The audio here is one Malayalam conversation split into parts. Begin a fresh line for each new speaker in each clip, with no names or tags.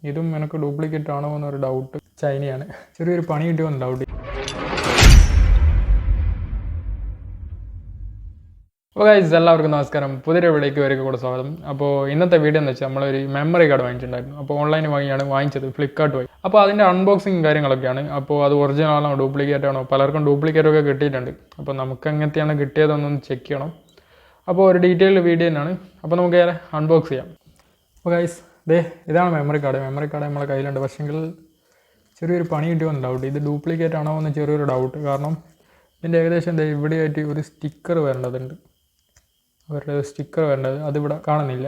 ഇതും എനിക്ക് ഡ്യൂപ്ലിക്കേറ്റ് ആണോ എന്നൊരു ഡൗട്ട്. ചൈനയാണ്. ചെറിയൊരു പണി കിട്ടിയോന്ന് ഡൗട്ട്. അപ്പോൾ ഗൈസ് എല്ലാവർക്കും നമസ്കാരം. പുതിയൊരു വീഡിയോയ്ക്ക് വരെ കൂടെ സ്വാഗതം. അപ്പോൾ ഇന്നത്തെ വീഡിയോ എന്ന് വെച്ചാൽ നമ്മളൊരു മെമ്മറി കാർഡ് വാങ്ങിച്ചിട്ടുണ്ടായിരുന്നു. അപ്പോൾ ഓൺലൈൻ വഴിയാണ് വാങ്ങിച്ചത്, ഫ്ലിപ്കാർട്ട് വഴി. അപ്പോൾ അതിൻ്റെ അൺബോക്സിങ് കാര്യങ്ങളൊക്കെയാണ്. അപ്പോൾ അത് ഒറിജിനൽ ആണോ ഡ്യൂപ്ലിക്കേറ്റ് ആണോ, പലർക്കും ഡ്യൂപ്ലിക്കേറ്റൊക്കെ കിട്ടിയിട്ടുണ്ട്. അപ്പോൾ നമുക്ക് എങ്ങനെയാണ് കിട്ടിയതെന്നൊന്ന് ചെക്ക് ചെയ്യണം. അപ്പോൾ ഒരു ഡീറ്റെയിൽഡ് വീഡിയോ തന്നെയാണ്. അപ്പോൾ നമുക്ക് അൺബോക്സ് ചെയ്യാം. അപ്പോൾ ഗൈസ് ഇതാണ് മെമ്മറി കാർഡ്. നമ്മളെ കയ്യിലുണ്ട്. പക്ഷേങ്കിൽ ചെറിയൊരു പണി കിട്ടിയോന്ന് ഡൗട്ട്. ഇത് ഡ്യൂപ്ലിക്കേറ്റ് ആണോ എന്ന് ചെറിയൊരു ഡൗട്ട്. കാരണം ഇതിൻ്റെ ഏകദേശം ഇവിടെയായിട്ട് ഒരു സ്റ്റിക്കർ വരേണ്ടതുണ്ട്. അവരുടെ സ്റ്റിക്കർ വരേണ്ടത് അതിവിടെ കാണുന്നില്ല.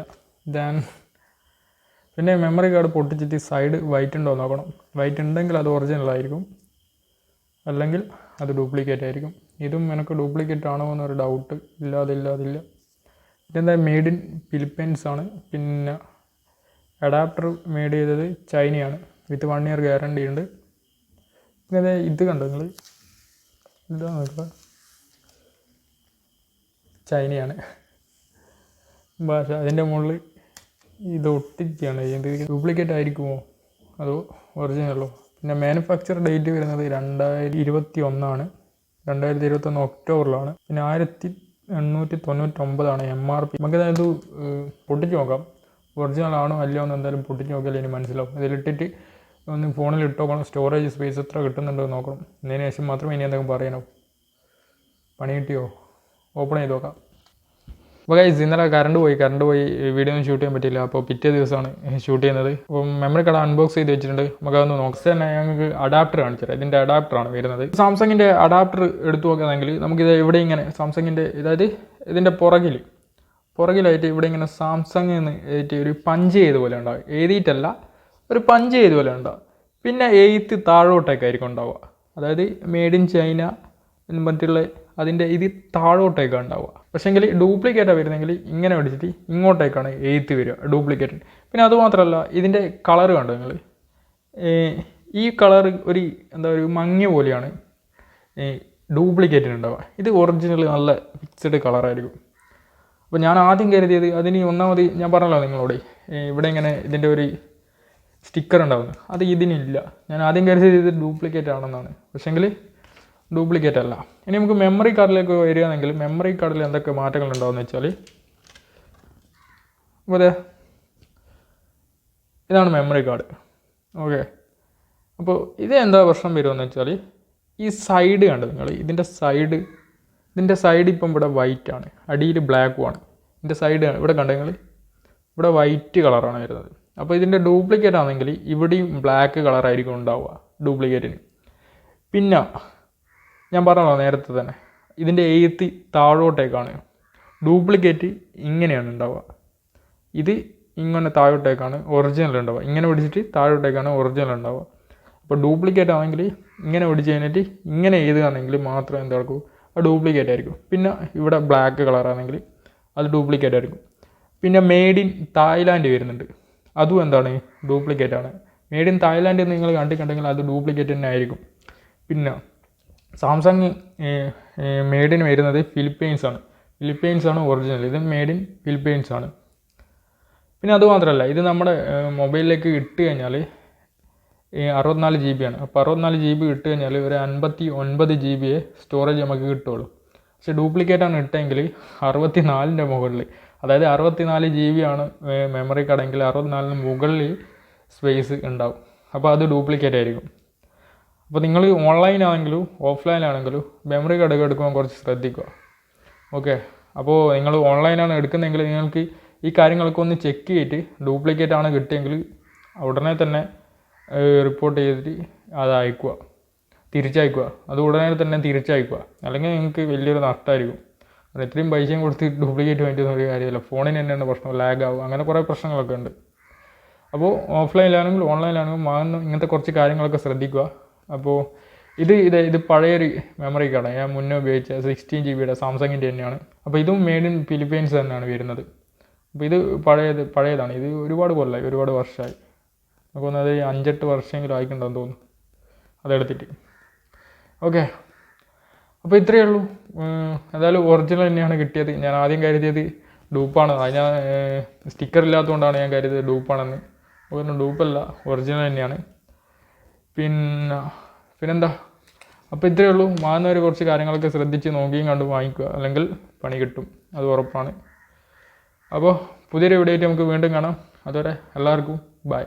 പിന്നെ മെമ്മറി കാർഡ് പൊട്ടിച്ചിട്ട് സൈഡ് വൈറ്റ് ഉണ്ടോ നോക്കണം. വൈറ്റ് ഉണ്ടെങ്കിൽ അത് ഒറിജിനൽ ആയിരിക്കും, അല്ലെങ്കിൽ അത് ഡ്യൂപ്ലിക്കേറ്റ് ആയിരിക്കും. ഇതും എനിക്ക് ഡ്യൂപ്ലിക്കേറ്റ് ആണോ എന്നൊരു ഡൗട്ട്. ഇല്ലാതില്ല. ഇതെന്താ മെയ്ഡ് ഇൻ ഫിലിപ്പൈൻസ് ആണ്. പിന്നെ അഡാപ്റ്റർ മെയ്ഡ് ചെയ്തത് ചൈനയാണ്. വിത്ത് 1 year ഗ്യാരണ്ടി ഉണ്ട്. പിന്നെ ഇത് കണ്ടോ നിങ്ങൾ, ഇതാ നോക്കുക, ചൈനയാണ് ഭാഷ. അതിൻ്റെ മുകളിൽ ഇത് ഒട്ടിക്കുകയാണ്. ഇത് ഡ്യൂപ്ലിക്കേറ്റ് ആയിരിക്കുമോ അതോ ഒറിജിനലോ? പിന്നെ മാനുഫാക്ചർ ഡേറ്റ് വരുന്നത് 2021 2021 ഒക്ടോബറിലാണ്. പിന്നെ 1899 MRP. നമുക്കതായത് പൊട്ടിച്ച് നോക്കാം, ഒറിജിനൽ ആണോ അല്ലയോ എന്ന് എന്തായാലും പൊട്ടിച്ച് നോക്കിയാൽ ഇനി മനസ്സിലാവും. ഇതിലിട്ടിട്ട് ഒന്ന് ഫോണിൽ ഇട്ട് നോക്കണം, സ്റ്റോറേജ് സ്പേസ് എത്ര കിട്ടുന്നുണ്ടോ എന്ന് നോക്കണം. അതിന് ശേഷം മാത്രമേ ഇനി എന്തെങ്കിലും പറയാനോ. പണി കിട്ടിയോ? ഓപ്പൺ ചെയ്ത് നോക്കാം. അപ്പോൾ ഗൈസ് ഇന്നലെ കറണ്ട് പോയി വീഡിയോ ഒന്നും ഷൂട്ട് ചെയ്യാൻ പറ്റിയില്ല. അപ്പോൾ പിറ്റേ ദിവസമാണ് ഷൂട്ട് ചെയ്യുന്നത്. അപ്പം മെമ്മറി കാർഡ് അൺബോക്സ് ചെയ്ത് വെച്ചിട്ടുണ്ട്. നമുക്കതൊന്ന് നോക്കാം. തന്നെ ഞങ്ങൾക്ക് അഡാപ്റ്റർ കാണിച്ചുതരാം. ഇതിൻ്റെ അഡാപ്റ്ററാണ് വരുന്നത്. സാംസങ്ങിൻ്റെ അഡാപ്റ്റർ എടുത്തു നോക്കുകയാണെങ്കിൽ നമുക്കിത് ഇവിടെ ഇങ്ങനെ സാംസങ്ങിൻ്റെ, അതായത് ഇതിൻ്റെ പുറകിലായിട്ട് ഇവിടെ ഇങ്ങനെ സാംസങ് എന്ന് എഴുതി ഒരു പഞ്ച് ചെയ്ത പോലെ ഉണ്ടാവും. എഴുതിയിട്ടല്ല, ഒരു പഞ്ച് ചെയ്ത പോലെ ഉണ്ടാവും. പിന്നെ എഴുത്ത് താഴോട്ടേക്കായിരിക്കും ഉണ്ടാവുക. അതായത് മെയ്ഡ് ഇൻ ചൈന എന്ന് പറഞ്ഞിട്ടുള്ള അതിൻ്റെ ഇത് താഴോട്ടേക്കാണ് ഉണ്ടാവുക. പക്ഷേങ്കിൽ ഡ്യൂപ്ലിക്കേറ്റാണ് വരുന്നതെങ്കിൽ ഇങ്ങനെ പിടിച്ചിട്ട് ഇങ്ങോട്ടേക്കാണ് എഴുത്ത് വരിക, ഡ്യൂപ്ലിക്കേറ്റ്. പിന്നെ അതുമാത്രമല്ല, ഇതിൻ്റെ കളർ കണ്ടോ നിങ്ങൾ, ഈ കളർ ഒരു ഒരു മങ്ങിയ പോലെയാണ് ഡ്യൂപ്ലിക്കേറ്റിന് ഉണ്ടാവുക. ഇത് ഒറിജിനൽ നല്ല ഫിക്സഡ് കളറായിരിക്കും. അപ്പോൾ ഞാൻ ആദ്യം കരുതിയത് അതിന് ഒന്നാമത് ഞാൻ പറഞ്ഞല്ലോ നിങ്ങളോട്, ഇവിടെ ഇങ്ങനെ ഇതിൻ്റെ ഒരു സ്റ്റിക്കർ ഉണ്ടാവുന്നത്, അത് ഇതിനില്ല. ഞാൻ ആദ്യം കരുതിയത് ഇത് ഡ്യൂപ്ലിക്കേറ്റ് ആണെന്നാണ്. പക്ഷേങ്കിൽ ഡ്യൂപ്ലിക്കേറ്റ് അല്ല. ഇനി നമുക്ക് മെമ്മറി കാർഡിലേക്ക് വരികയാണെങ്കിൽ മെമ്മറി കാർഡിൽ എന്തൊക്കെ മാറ്റങ്ങൾ ഉണ്ടാവുമെന്ന് വെച്ചാൽ, അപ്പോൾ ഇതാണ് മെമ്മറി കാർഡ്. ഓക്കെ, അപ്പോൾ ഇത് എന്താ പ്രശ്നം വരുമെന്ന് വെച്ചാൽ, ഈ സൈഡ് കണ്ടോ നിങ്ങൾ, ഇതിൻ്റെ സൈഡ് ഇപ്പം ഇവിടെ വൈറ്റ് ആണ്, അടിയിൽ ബ്ലാക്കുമാണ്. ഇതിൻ്റെ സൈഡ് ഇവിടെ കണ്ടോ നിങ്ങൾ, ഇവിടെ വൈറ്റ് കളറാണ് വരുന്നത്. അപ്പോൾ ഇതിൻ്റെ ഡ്യൂപ്ലിക്കേറ്റ് ആണെങ്കിൽ ഇവിടെയും ബ്ലാക്ക് കളറായിരിക്കും ഉണ്ടാവുക ഡ്യൂപ്ലിക്കേറ്റിന്. പിന്നെ ഞാൻ പറഞ്ഞല്ലോ നേരത്തെ തന്നെ, ഇതിൻ്റെ എഴുത്ത് താഴോട്ടേക്കാണ്. ഡ്യൂപ്ലിക്കേറ്റ് ഇങ്ങനെയാണ് ഉണ്ടാവുക. ഇത് ഇങ്ങനെ താഴോട്ടേക്കാണ് ഒറിജിനൽ ഉണ്ടാവുക. ഇങ്ങനെ പിടിച്ചിട്ട് താഴോട്ടേക്കാണ് ഒറിജിനൽ ഉണ്ടാവുക. അപ്പോൾ ഡ്യൂപ്ലിക്കേറ്റ് ആണെങ്കിൽ ഇങ്ങനെ പിടിച്ച് കഴിഞ്ഞിട്ട് ഇങ്ങനെ എഴുതുകയാണെങ്കിൽ മാത്രം എന്താക്കും, അത് ഡ്യൂപ്ലിക്കേറ്റ് ആയിരിക്കും. പിന്നെ ഇവിടെ ബ്ലാക്ക് കളറാണെങ്കിൽ അത് ഡ്യൂപ്ലിക്കേറ്റ് ആയിരിക്കും. പിന്നെ മെയ്ഡ് ഇൻ തായ്ലാൻഡ് വരുന്നുണ്ട്, അതും എന്താണ്, ഡ്യൂപ്ലിക്കേറ്റ് ആണ്. മെയ്ഡ് ഇൻ തായ്ലാൻഡ് നിങ്ങൾ കണ്ടിട്ടുണ്ടെങ്കിൽ അത് ഡ്യൂപ്ലിക്കേറ്റ് തന്നെ ആയിരിക്കും. പിന്നെ സാംസങ് മെയ്ഡ് ഇൻ വരുന്നത് ഫിലിപ്പൈൻസ് ആണ് ഒറിജിനൽ. ഇത് മെയ്ഡ് ഇൻ ഫിലിപ്പൈൻസ് ആണ്. പിന്നെ അതുമാത്രമല്ല, ഇത് നമ്മുടെ മൊബൈലിലേക്ക് ഇട്ട് കഴിഞ്ഞാൽ 64 GB ആണ്. അപ്പോൾ 64 GB ഇട്ട് കഴിഞ്ഞാൽ ഒരു 59 GB സ്റ്റോറേജ് നമുക്ക് കിട്ടുള്ളൂ. പക്ഷേ ഡ്യൂപ്ലിക്കേറ്റാണ് ഇട്ടെങ്കിൽ 64ൻ്റെ മുകളിൽ, അതായത് 64 GB ആണ് മെമ്മറി കാർഡെങ്കിൽ 64ന് മുകളിൽ സ്പേസ് ഉണ്ടാവും. അപ്പോൾ അത് ഡ്യൂപ്ലിക്കേറ്റ് ആയിരിക്കും. അപ്പോൾ നിങ്ങൾ ഓൺലൈനാണെങ്കിലും ഓഫ്ലൈനാണെങ്കിലും മെമ്മറി കാർഡ് എടുക്കുമ്പോൾ കുറച്ച് ശ്രദ്ധിക്കുക. ഓക്കെ, അപ്പോൾ നിങ്ങൾ ഓൺലൈനാണ് എടുക്കുന്നതെങ്കിൽ നിങ്ങൾക്ക് ഈ കാര്യങ്ങളൊക്കെ ഒന്ന് ചെക്ക് ചെയ്തിട്ട് ഡ്യൂപ്ലിക്കേറ്റ് ആണ് കിട്ടിയെങ്കിൽ ഉടനെ തന്നെ റിപ്പോർട്ട് ചെയ്തിട്ട് അത് തിരിച്ചയക്കുക. അത് ഉടനെ തന്നെ തിരിച്ചയക്കുക, അല്ലെങ്കിൽ നിങ്ങൾക്ക് വലിയൊരു നഷ്ടമായിരിക്കും. അത് ഇത്രയും പൈസയും കൊടുത്ത് ഡ്യൂപ്ലിക്കേറ്റ് വേണ്ടിയൊന്നും ഒരു കാര്യമില്ല. ഫോണിന് തന്നെയാണ് പ്രശ്നം, ലാഗ് ആവും, അങ്ങനെ കുറേ പ്രശ്നങ്ങളൊക്കെ ഉണ്ട്. അപ്പോൾ ഓഫ്ലൈനിലാണെങ്കിലും ഓൺലൈനിലാണെങ്കിലും വാങ്ങുന്ന ഇങ്ങനത്തെ കുറച്ച് കാര്യങ്ങളൊക്കെ ശ്രദ്ധിക്കുക. അപ്പോൾ ഇത് പഴയൊരു മെമ്മറി കാർഡാണ്, ഞാൻ മുന്നേ ഉപയോഗിച്ച 16 GB സാംസങ്ങിൻ്റെ തന്നെയാണ്. അപ്പോൾ ഇതും മെയ്ഡ് ഇൻ ഫിലിപ്പൈൻസ് തന്നെയാണ് വരുന്നത്. അപ്പോൾ ഇത് പഴയതാണ്. ഇത് ഒരുപാട് കൊല്ലമായി, ഒരുപാട് വർഷമായി. നമുക്കൊന്നത് 5-8 വർഷമെങ്കിലും ആയിട്ടുണ്ടെന്ന് തോന്നുന്നു അതെടുത്തിട്ട്. ഓക്കെ, അപ്പോൾ ഇത്രയേ ഉള്ളൂ. എന്തായാലും ഒറിജിനൽ തന്നെയാണ് കിട്ടിയത്. ഞാൻ ആദ്യം കരുതിയത് ഡൂപ്പാണ്. ഞാൻ സ്റ്റിക്കർ ഇല്ലാത്തതുകൊണ്ടാണ് ഞാൻ കരുതിയത് ഡൂപ്പാണെന്ന്. ഒന്നും ഡൂപ്പല്ല, ഒറിജിനൽ തന്നെയാണ്. പിന്നെന്താ, അപ്പോൾ ഇത്രയേ ഉള്ളൂ. വാങ്ങുന്നവർ കുറച്ച് കാര്യങ്ങളൊക്കെ ശ്രദ്ധിച്ച് നോക്കിയും കണ്ട് വാങ്ങിക്കുക, അല്ലെങ്കിൽ പണി കിട്ടും, അത് ഉറപ്പാണ്. അപ്പോൾ പുതിയൊരു വീഡിയോ ആയിട്ട് നമുക്ക് വീണ്ടും കാണാം. അതുവരെ എല്ലാവർക്കും ബൈ.